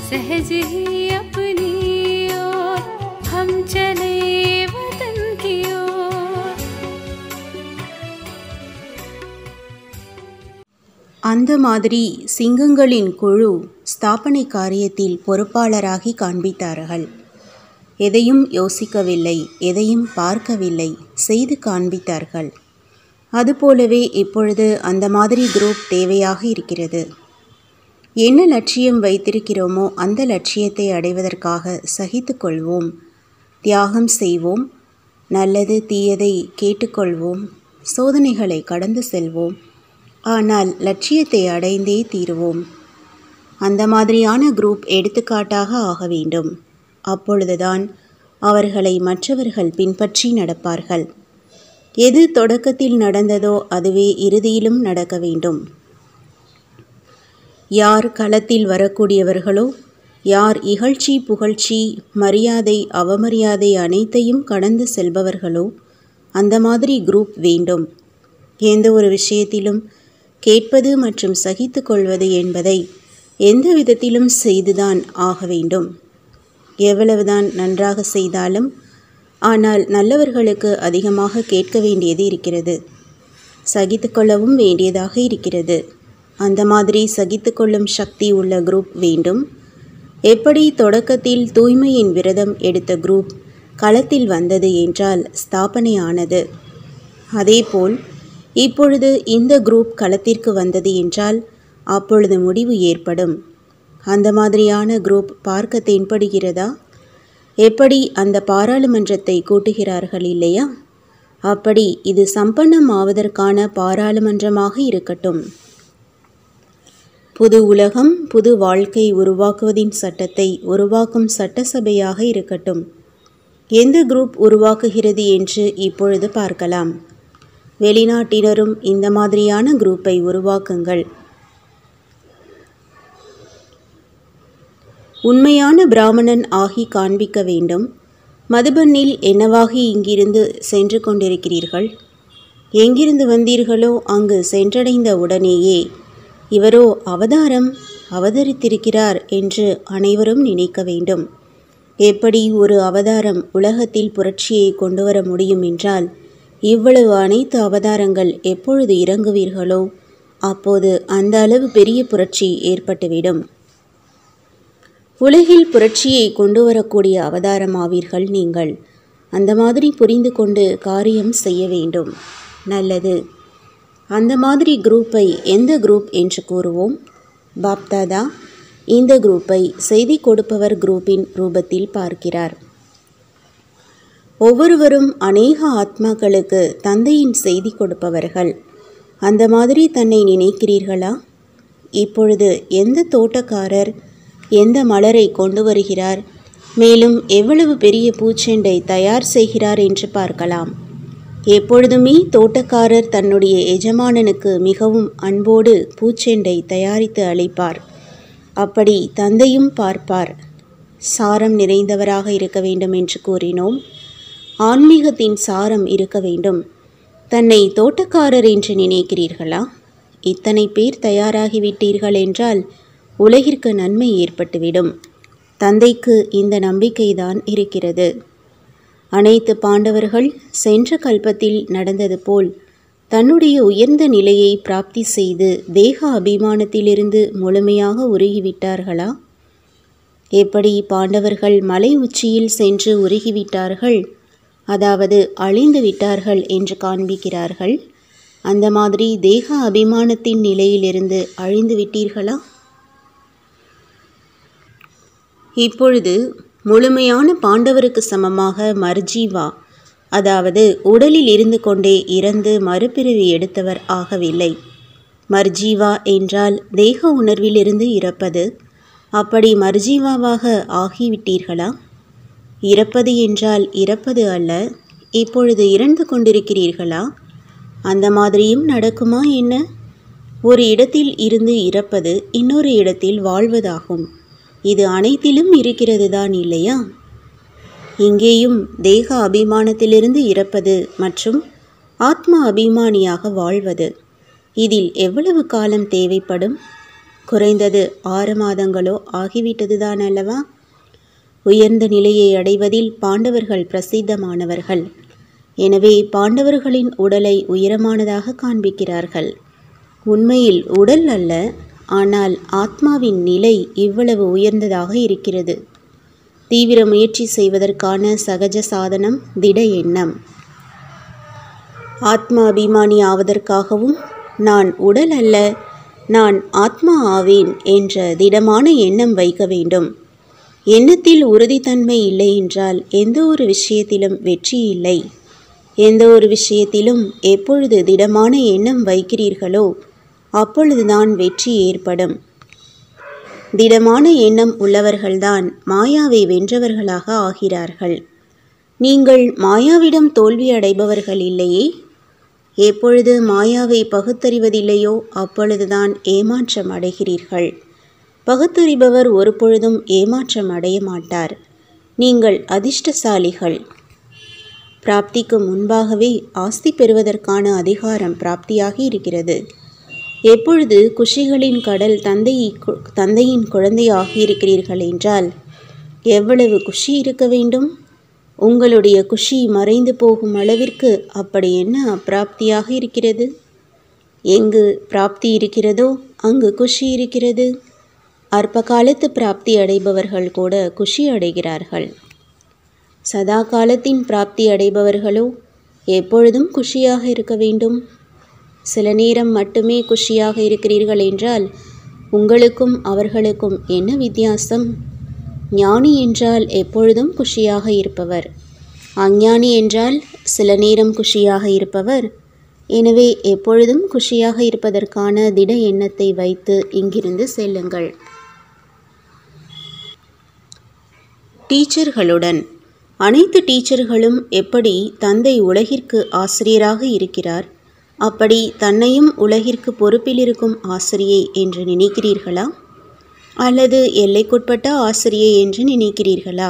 सहज ही अपनी ओर हम चले वतन की ओर. அந்த மாதிரி சிங்கங்களின் குழு ஸ்தாபனை காரியத்தில் பொறுப்பாளராகி காண்பித்தார்கள். எதையும் யோசிக்கவில்லை, எதையும் பார்க்கவில்லை, செய்து காண்பித்தார்கள். அதுபோலவே இப்பொழுது அந்த மாதிரி குரூப் தேவையாக இருக்கிறது. என்ன லட்சியம் வைத்திருக்கிறோமோ அந்த லட்சியத்தை அடைவதற்காக சகித்து கொள்வோம், தியாகம் செய்வோம், நல்லது தீயதை கேட்டுக்கொள்வோம், சோதனைகளை கடந்து செல்வோம். ஆனால் லட்சியத்தை அடைந்தே தீருவோம். அந்த மாதிரியான குரூப் எடுத்துக்காட்டாக ஆக வேண்டும். அப்பொழுதுதான் அவர்களை மற்றவர்கள் பின்பற்றி நடப்பார்கள். எது தொடக்கத்தில் நடந்ததோ அதுவே இறுதியிலும் நடக்க வேண்டும். யார் களத்தில் வரக்கூடியவர்களோ, யார் இகழ்ச்சி புகழ்ச்சி மரியாதை அவமரியாதை அனைத்தையும் கடந்து செல்பவர்களோ அந்த மாதிரி குரூப் வேண்டும். எந்த ஒரு விஷயத்திலும் கேட்பது மற்றும் சகித்து கொள்வது என்பதை எந்த விதத்திலும் செய்துதான் ஆக வேண்டும். எவ்வளவுதான் நன்றாக செய்தாலும் ஆனால் நல்லவர்களுக்கு அதிகமாக கேட்க வேண்டியது இருக்கிறது, சகித்து கொள்ளவும் வேண்டியதாக இருக்கிறது. அந்த மாதிரி சகித்து கொள்ளும் சக்தி உள்ள குரூப் வேண்டும். எப்படி தொடக்கத்தில் தூய்மையின் விரதம் எடுத்த குரூப் களத்தில் வந்தது என்றால் ஸ்தாபனை ஆனது, அதேபோல் இப்பொழுது இந்த குரூப் களத்திற்கு வந்தது என்றால் அப்பொழுது முடிவு ஏற்படும். அந்த மாதிரியான குரூப் பார்க்க தென்படுகிறதா? எப்படி அந்த பாராளுமன்றத்தை கூட்டுகிறார்கள் இல்லையா? அப்படி இது சம்பன்னம் ஆவதற்கான பாராளுமன்றமாக இருக்கட்டும். புது உலகம் புது வாழ்க்கை உருவாக்குவதின் சட்டத்தை உருவாக்கும் சட்டசபையாக இருக்கட்டும். எந்த குரூப் உருவாக்குகிறது என்று இப்பொழுது பார்க்கலாம். வெளிநாட்டினரும் இந்த மாதிரியான குரூப்பை உருவாக்குங்கள். உண்மையான பிராமணன் ஆகி காண்பிக்க வேண்டும். மதுபனில் என்னவாகி இங்கிருந்து சென்று கொண்டிருக்கிறீர்கள்? எங்கிருந்து வந்தீர்களோ அங்கு சென்றடைந்த உடனேயே இவரோ அவதரித்திருக்கிறார் என்று அனைவரும் நினைக்க வேண்டும். எப்படி ஒரு அவதாரம் உலகத்தில் புரட்சியை கொண்டு வர முடியும் என்றால் இவ்வளவு அனைத்து அவதாரங்கள் எப்பொழுது இறங்குவீர்களோ அப்போது அந்த அளவு பெரிய புரட்சி ஏற்பட்டுவிடும். உலகில் புரட்சியை கொண்டு வரக்கூடிய அவதாரமாவீர்கள் நீங்கள். அந்த மாதிரி புரிந்து கொண்டு காரியம் செய்ய வேண்டும். நல்லது. அந்த மாதிரி குரூப்பை எந்த குரூப் என்று கூறுவோம்? பாப்தாதா இந்த குரூப்பை செய்தி கொடுப்பவர் குரூப்பின் ரூபத்தில் பார்க்கிறார். ஒவ்வொருவரும் அநேக ஆத்மாக்களுக்கு தந்தையின் செய்தி கொடுப்பவர்கள். அந்த மாதிரி தன்னை நினைக்கிறீர்களா? இப்பொழுது எந்த தோட்டக்காரர் எந்த மலரை கொண்டு வருகிறார், மேலும் எவ்வளவு பெரிய பூச்செண்டை தயார் செய்கிறார் என்று பார்க்கலாம். எப்பொழுதுமே தோட்டக்காரர் தன்னுடைய எஜமானனுக்கு மிகவும் அன்போடு பூச்செண்டை தயாரித்து அளிப்பார். அப்படி தந்தையும் பார்ப்பார். சாரம் நிறைந்தவராக இருக்க வேண்டும் என்று கூறினோம். ஆன்மீகத்தின் சாரம் இருக்க வேண்டும். தன்னை தோட்டக்காரர் என்று நினைக்கிறீர்களா? இத்தனை பேர் தயாராகிவிட்டீர்கள் என்றால் உலகிற்கு நன்மை ஏற்பட்டுவிடும். தந்தைக்கு இந்த நம்பிக்கைதான் இருக்கிறது. அனைத்து பாண்டவர்கள் சென்ற கல்பத்தில் நடந்தது போல் தன்னுடைய உயர்ந்த நிலையை பிராப்தி செய்து தேக அபிமானத்திலிருந்து முழுமையாக உருகிவிட்டார்களா? எப்படி பாண்டவர்கள் மலை உச்சியில் சென்று உருகிவிட்டார்கள், அதாவது அழிந்து விட்டார்கள் என்று காண்பிக்கிறார்கள். அந்த மாதிரி தேக அபிமானத்தின் நிலையிலிருந்து அழிந்து விட்டீர்களா? இப்பொழுது முழுமையான பாண்டவருக்கு சமமாக மர்ஜீவா, அதாவது உடலில் இருந்து கொண்டே இறந்து மறுபிறவி எடுத்தவர் ஆகவில்லை. மர்ஜீவா என்றால் தேக உணர்விலிருந்து இறப்பது. அப்படி மர்ஜீவாவாக ஆகிவிட்டீர்களா? இறப்பது என்றால் இறப்பது அல்ல, இப்பொழுது இறந்து கொண்டிருக்கிறீர்களா? அந்த மாதிரியும் நடக்குமா என்ன? ஒரு இடத்தில் இருந்து இறப்பது இன்னொரு இடத்தில் வாழ்வதாகும். இது அனைத்திலும் இருக்கிறது தான் இல்லையா? இங்கேயும் தேக அபிமானத்திலிருந்து இறப்பது மற்றும் ஆத்ம அபிமானியாக வாழ்வது. இதில் எவ்வளவு காலம் தேவைப்படும்? குறைந்தது 6 மாதங்களோ ஆகிவிட்டதுதான் அல்லவா? உயர்ந்த நிலையை அடைவதில் பாண்டவர்கள் பிரசித்தமானவர்கள். எனவே பாண்டவர்களின் உடலை உயரமானதாக காண்பிக்கிறார்கள். உண்மையில் உடல் அல்ல, ஆனால் ஆத்மாவின் நிலை இவ்வளவு உயர்ந்ததாக இருக்கிறது. தீவிர முயற்சி செய்வதற்கான சகஜ சாதனம் திட எண்ணம். ஆத்மா அபிமானி ஆவதற்காகவும் நான் உடல் அல்ல, நான் ஆத்மா ஆவேன் என்ற திடமான எண்ணம் வைக்க வேண்டும். எண்ணத்தில் உறுதித்தன்மை இல்லை என்றால் எந்த ஒரு விஷயத்திலும் வெற்றி இல்லை. எந்த ஒரு விஷயத்திலும் எப்பொழுது திடமான எண்ணம் வைக்கிறீர்களோ அப்பொழுதுதான் வெற்றி ஏற்படும். திடமான எண்ணம் உள்ளவர்கள்தான் மாயாவை வென்றவர்களாக ஆகிறார்கள். நீங்கள் மாயாவிடம் தோல்வி அடைபவர்கள் இல்லையே. எப்பொழுது மாயாவை பகுத்தறிவதில்லையோ அப்பொழுதுதான் ஏமாற்றம் அடைகிறீர்கள். பகுத்தறிபவர் ஒரு பொழுதும் ஏமாற்றம் அடைய மாட்டார். நீங்கள் அதிர்ஷ்டசாலிகள். பிராப்திக்கு முன்பாகவே ஆஸ்தி பெறுவதற்கான அதிகாரம் பிராப்தியாகி இருக்கிறது. எப்பொழுது குஷிகளின் கடல் தந்தையின் குழந்தையாகி இருக்கிறீர்கள் என்றால் எவ்வளவு குஷி இருக்க வேண்டும்? உங்களுடைய குஷி மறைந்து போகும் அளவிற்கு அப்படி என்ன அப்பிராப்தியாக இருக்கிறது? எங்கு பிராப்தி இருக்கிறதோ அங்கு குஷி இருக்கிறது. அற்ப காலத்து பிராப்தி அடைபவர்கள் கூட குஷி அடைகிறார்கள். சதா காலத்தின் பிராப்தி அடைபவர்களோ எப்பொழுதும் குஷியாக இருக்க வேண்டும். சில நேரம் மட்டுமே குஷியாக இருக்கிறீர்கள் என்றால் உங்களுக்கும் அவர்களுக்கும் என்ன வித்தியாசம்? ஞானி என்றால் எப்பொழுதும் குஷியாக இருப்பவர், அஞ்ஞானி என்றால் சில நேரம் குஷியாக இருப்பவர். எனவே எப்பொழுதும் குஷியாக இருப்பதற்கான திட எண்ணத்தை வைத்து இங்கிருந்து செல்லுங்கள். டீச்சர்களுடன் அனைத்து டீச்சர்களும் எப்படி தந்தை உலகிற்கு ஆசிரியராக இருக்கிறார், அப்படி தன்னையும் உலகிற்கு பொறுப்பில் இருக்கும் ஆசிரியை என்று நினைக்கிறீர்களா? அல்லது எல்லைக்குட்பட்ட ஆசிரியை என்று நினைக்கிறீர்களா?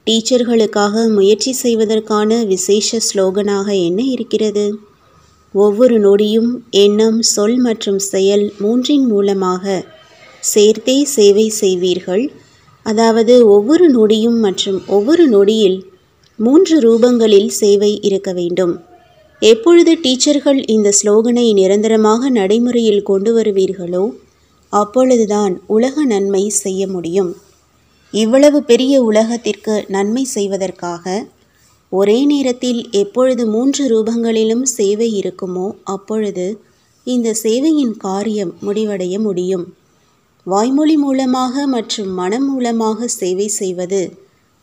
டீச்சர்களுக்காக முயற்சி செய்வதற்கான விசேஷ ஸ்லோகனாக என்ன இருக்கிறது? ஒவ்வொரு நொடியும் எண்ணம், சொல் மற்றும் செயல் மூன்றின் மூலமாக சேர்த்தே சேவை செய்வீர்கள். அதாவது ஒவ்வொரு நொடியும் மற்றும் ஒவ்வொரு நொடியில் 3 ரூபங்களில் சேவை இருக்க வேண்டும். எப்பொழுது டீச்சர்கள் இந்த ஸ்லோகனை நிரந்தரமாக நடைமுறையில் கொண்டு வருவீர்களோ அப்பொழுதுதான் உலக நன்மை செய்ய முடியும். இவ்வளவு பெரிய உலகத்திற்கு நன்மை செய்வதற்காக ஒரே நேரத்தில் எப்பொழுது 3 ரூபங்களிலும் சேவை இருக்குமோ அப்பொழுது இந்த சேவையின் காரியம் முடிவடைய முடியும். வாய்மொழி மூலமாக மற்றும் மனம் மூலமாக சேவை செய்வது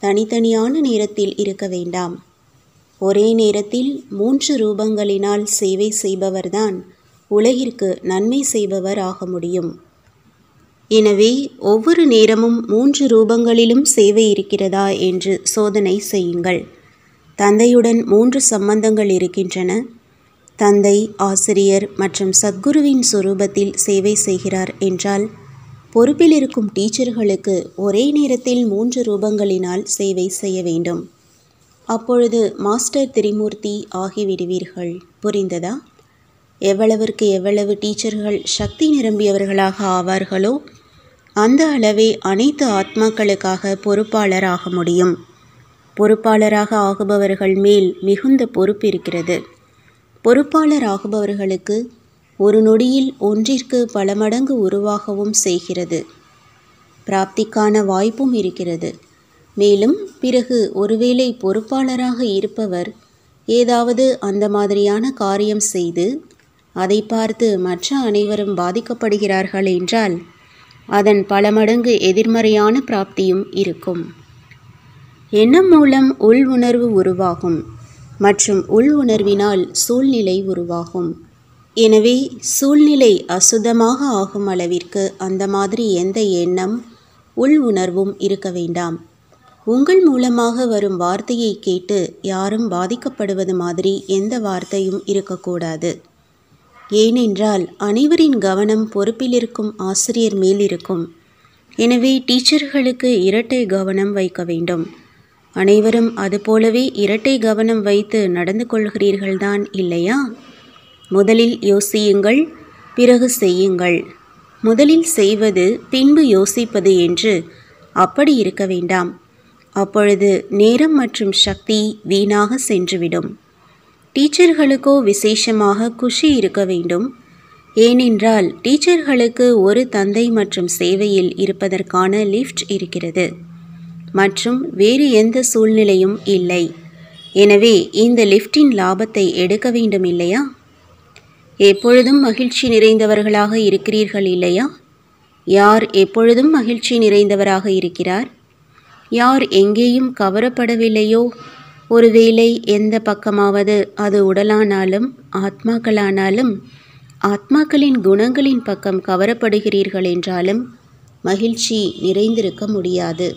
தனித்தனியான நேரத்தில் இருக்க வேண்டாம். ஒரே நேரத்தில் 3 ரூபங்களினால் சேவை செய்பவர்தான் உலகிற்கு நன்மை செய்பவர் ஆக முடியும். எனவே ஒவ்வொரு நேரமும் 3 ரூபங்களிலும் சேவை இருக்கிறதா என்று சோதனை செய்யுங்கள். தந்தையுடன் 3 சம்பந்தங்கள் இருக்கின்றன. தந்தை, ஆசிரியர் மற்றும் சத்குருவின் சொரூபத்தில் சேவை செய்கிறார் என்றால் பொறுப்பில் இருக்கும் டீச்சர்களுக்கு ஒரே நேரத்தில் 3 ரூபங்களினால் சேவை செய்ய வேண்டும். அப்பொழுது மாஸ்டர் திரிமூர்த்தி ஆகிவிடுவீர்கள். புரிந்ததா? எவ்வளவிற்கு எவ்வளவு டீச்சர்கள் சக்தி நிரம்பியவர்களாக ஆவார்களோ அந்த அளவே அனைத்து ஆத்மாக்களுக்காக பொறுப்பாளர் ஆக முடியும். பொறுப்பாளராக ஆகுபவர்கள் மேல் மிகுந்த பொறுப்பு இருக்கிறது. பொறுப்பாளர் ஆகுபவர்களுக்கு ஒரு நொடியில் ஒன்றிற்கு பல மடங்கு உருவாகவும் செய்கிறது. பிராப்திக்கான வாய்ப்பும் இருக்கிறது. மேலும் பிறகு ஒருவேளை பொறுப்பாளராக இருப்பவர் ஏதாவது அந்த மாதிரியான காரியம் செய்து அதை பார்த்து மற்ற அனைவரும் பாதிக்கப்படுகிறார்கள் என்றால் அதன் பல மடங்கு எதிர்மறையான பிராப்தியும் இருக்கும். எண்ணம் மூலம் உள் உணர்வு உருவாகும் மற்றும் உள் உணர்வினால் சூழ்நிலை உருவாகும். எனவே சூழ்நிலை அசுத்தமாக ஆகும் அளவிற்கு அந்த மாதிரி எந்த எண்ணம் உள் உணர்வும் இருக்க வேண்டாம். உங்கள் மூலமாக வரும் வார்த்தையை கேட்டு யாரும் பாதிக்கப்படுவது மாதிரி எந்த வார்த்தையும் இருக்கக்கூடாது. ஏனென்றால் அனைவரின் கவனம் பொறுப்பில் இருக்கும் ஆசிரியர் மேல் இருக்கும். எனவே டீச்சர்களுக்கு இரட்டை கவனம் வைக்க வேண்டும். அனைவரும் அதுபோலவே இரட்டை கவனம் வைத்து நடந்து கொள்கிறீர்கள்தான் இல்லையா? முதலில் யோசியுங்கள், பிறகு செய்யுங்கள். முதலில் செய்வது பின்பு யோசிப்பது என்று அப்படி இருக்க வேண்டாம். அப்பொழுது நேரம் மற்றும் சக்தி வீணாக சென்றுவிடும். டீச்சர்களுக்கோ விசேஷமாக குஷி இருக்க வேண்டும். ஏனென்றால் டீச்சர்களுக்கு ஒரு தந்தை மற்றும் சேவையில் இருப்பதற்கான லிஃப்ட் இருக்கிறது மற்றும் வேறு எந்த சூழ்நிலையும் இல்லை. எனவே இந்த லிஃப்டின் லாபத்தை எடுக்க வேண்டும் இல்லையா? எப்பொழுதும் மகிழ்ச்சி நிறைந்தவர்களாக இருக்கிறீர்கள் இல்லையா? யார் எப்பொழுதும் மகிழ்ச்சி நிறைந்தவராக இருக்கிறார்? யார் எங்கேயும் கவரப்படவில்லையோ? ஒருவேளை எந்த பக்கமாவது அது உடலானாலும் ஆத்மாக்களானாலும் ஆத்மாக்களின் குணங்களின் பக்கம் கவரப்படுகிறீர்கள் என்றாலும் மகிழ்ச்சி நிறைந்திருக்க முடியாது.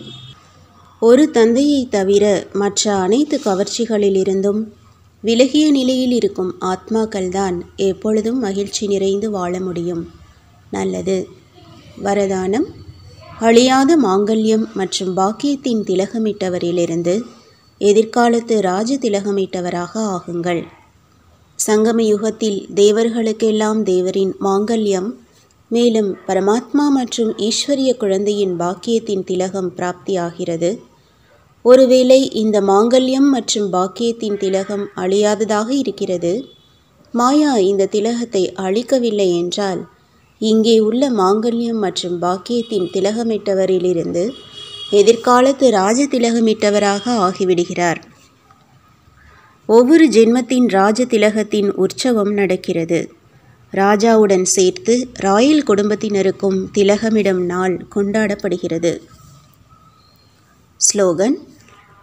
ஒரு தந்தையை தவிர மற்ற அனைத்து கவர்ச்சிகளிலிருந்தும் விலகிய நிலையில் இருக்கும் ஆத்மாக்கள்தான் எப்பொழுதும் மகிழ்ச்சி நிறைந்து வாழ முடியும். நல்லது. வரதானம்: அழியாத மாங்கல்யம் மற்றும் பாக்கியத்தின் திலகமிட்டவரிலிருந்து எதிர்காலத்து ராஜ திலகமிட்டவராக ஆகுங்கள். சங்கம யுகத்தில் தேவர்களுக்கெல்லாம் தேவரின் மாங்கல்யம், மேலும் பரமாத்மா மற்றும் ஈஸ்வரிய குழந்தையின் பாக்கியத்தின் திலகம் பிராப்தியாகிறது. ஒருவேளை இந்த மாங்கல்யம் மற்றும் பாக்கியத்தின் திலகம் அழியாததாக இருக்கிறது, மாயா இந்த திலகத்தை அழிக்கவில்லை என்றால் இங்கே உள்ள மாங்கல்யம் மற்றும் பாக்கியத்தின் திலகமிட்டவரிலிருந்து எதிர்காலத்து ராஜ திலகமிட்டவராக ஆகிவிடுகிறார். ஒவ்வொரு ஜென்மத்தின் ராஜ திலகத்தின் உற்சவம் நடக்கிறது. ராஜாவுடன் சேர்த்து ராயல் குடும்பத்தினருக்கும் திலகமிடும் நாள் கொண்டாடப்படுகிறது. ஸ்லோகன்: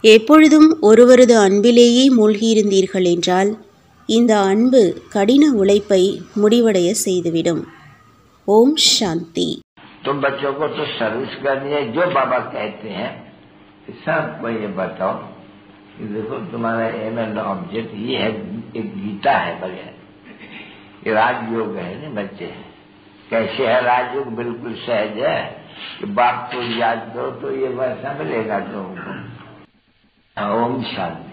எப்பொழுதும் ஒருவரது அன்பிலேயே மூழ்கியிருந்தீர்கள் என்றால் இந்த அன்பு கடின உழைப்பை முடிவடைய செய்துவிடும். ஓம் சாந்தி. तुम बच्चों को तो सर्विस करनी है, जो बाबा कहते हैं सबको ये बताओ कि देखो तुम्हारा एम एंड ऑब्जेक्ट ये है, एक गीता है बगैर, ये राजयोग है ना बच्चे। कैसे है राजयोग? बिल्कुल सहज है कि बाप को याद करो तो ये वैसा मिलेगा तुमको। ओम शांति।